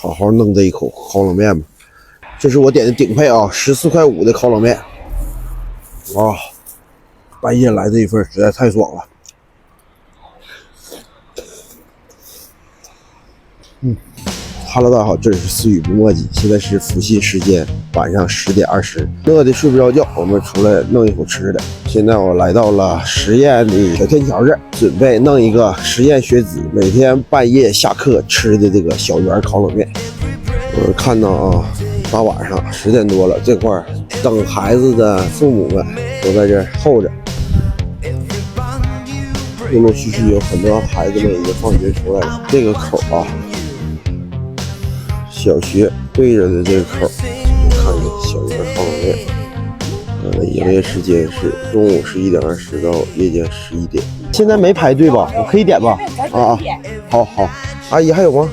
好好弄这一口烤冷面吧。这是我点的顶配啊，14.5块的烤冷面。啊，半夜来这一份实在太爽了。Hello， 大家好，这里是思雨不墨迹，现在是阜新时间晚上10点20，饿的睡不着觉，我们出来弄一口吃的。现在我来到了实验的小天桥这儿，准备弄一个实验学子每天半夜下课吃的这个小圆烤冷面。我看到啊，大晚上10点多了，这块等孩子的父母们都在这儿候着，陆陆续续有很多孩子们已经放学出来了。这个口啊，小学对着的这个口，看看小圆烤冷面。营业时间是中午11点20到夜间11点。现在没排队吧？我可以点吧？啊，好好。阿姨还有吗？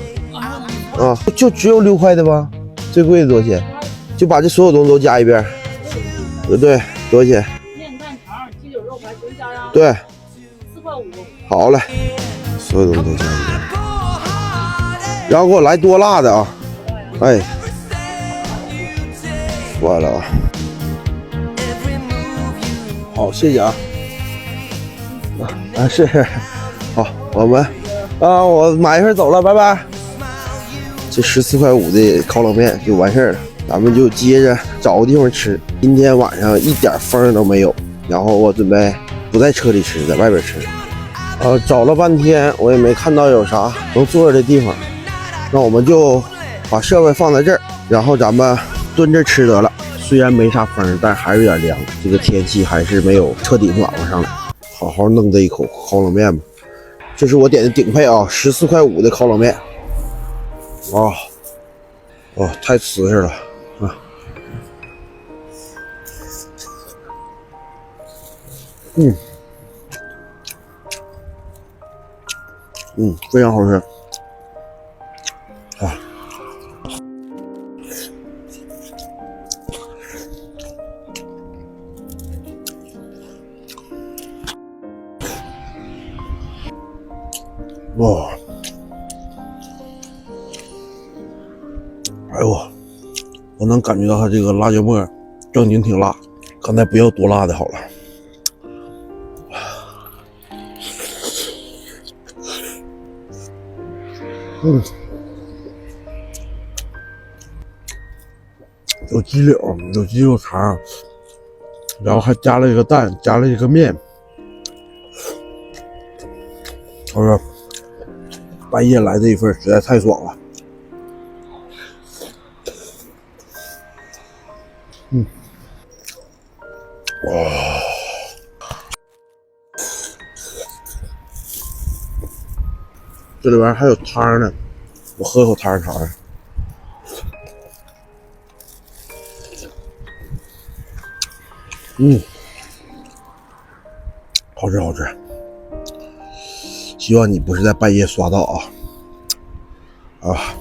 啊，就只有6块的吗？最贵的多少钱？就把这所有东西都加一遍。对，多少钱？面蛋肠、鸡柳肉排全加上。对，4.5块。好嘞，所有东西都加一遍。然后给我来多辣的啊！哎，完了啊！好，谢谢啊！是，好，我们我买一份走了，拜拜。这14.5块的烤冷面就完事儿了，咱们就接着找个地方吃。今天晚上一点风都没有，然后我准备不在车里吃，在外边吃。找了半天我也没看到有啥能坐着的地方，那我们就把设备放在这儿，然后咱们蹲着吃得了。虽然没啥风，但还是有点凉，这个天气还是没有彻底暖和上来。好好弄这一口烤冷面吧。这是我点的顶配啊，14.5块的烤冷面。哇，太瓷实了啊！非常好吃啊！哇！哎呦，我能感觉到它这个辣椒末正经挺辣，刚才不要多辣的好了。有鸡柳，有鸡肉肠，然后还加了一个蛋，加了一个面。我说半夜来这一份实在太爽了。这里边还有汤呢，我喝口汤尝尝。好吃好吃。希望你不是在半夜刷到啊！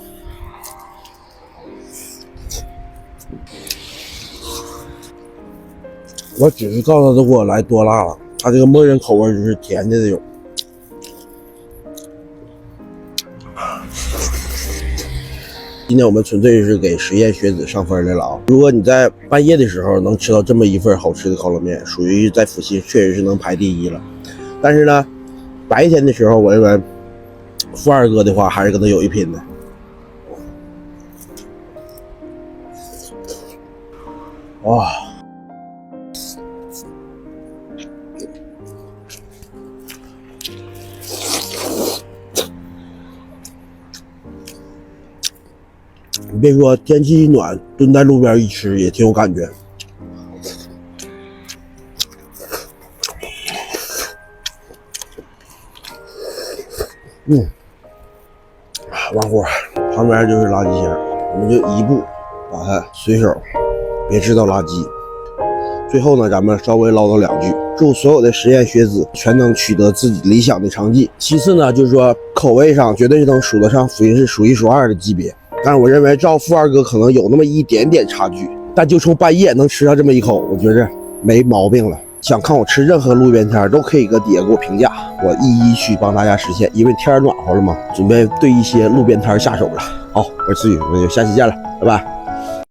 我只是告诉他给我来多辣了，他这个默认口味就是甜的这种。今天我们纯粹是给实验学子上分来了啊！如果你在半夜的时候能吃到这么一份好吃的烤冷面，属于在阜新确实是能排第一了。但是呢，白天的时候，我认为富二哥的话还是跟他有一拼的。哇！你别说天气一暖，蹲在路边一吃也挺有感觉。完活，旁边就是垃圾箱，我们就一步把它随手别制造垃圾。最后呢，咱们稍微唠叨2句，祝所有的实验学子全能取得自己理想的成绩。其次呢，就是说口味上绝对是能数得上阜新市数1数2的级别。但是我认为照富二哥可能有那么一点点差距，但就冲半夜能吃上这么一口，我觉着没毛病了。想看我吃任何路边摊都可以搁底下给我评价，我一一去帮大家实现。因为天暖和了嘛，准备对一些路边摊下手了。好，我是思雨，我们就下期见了，拜拜。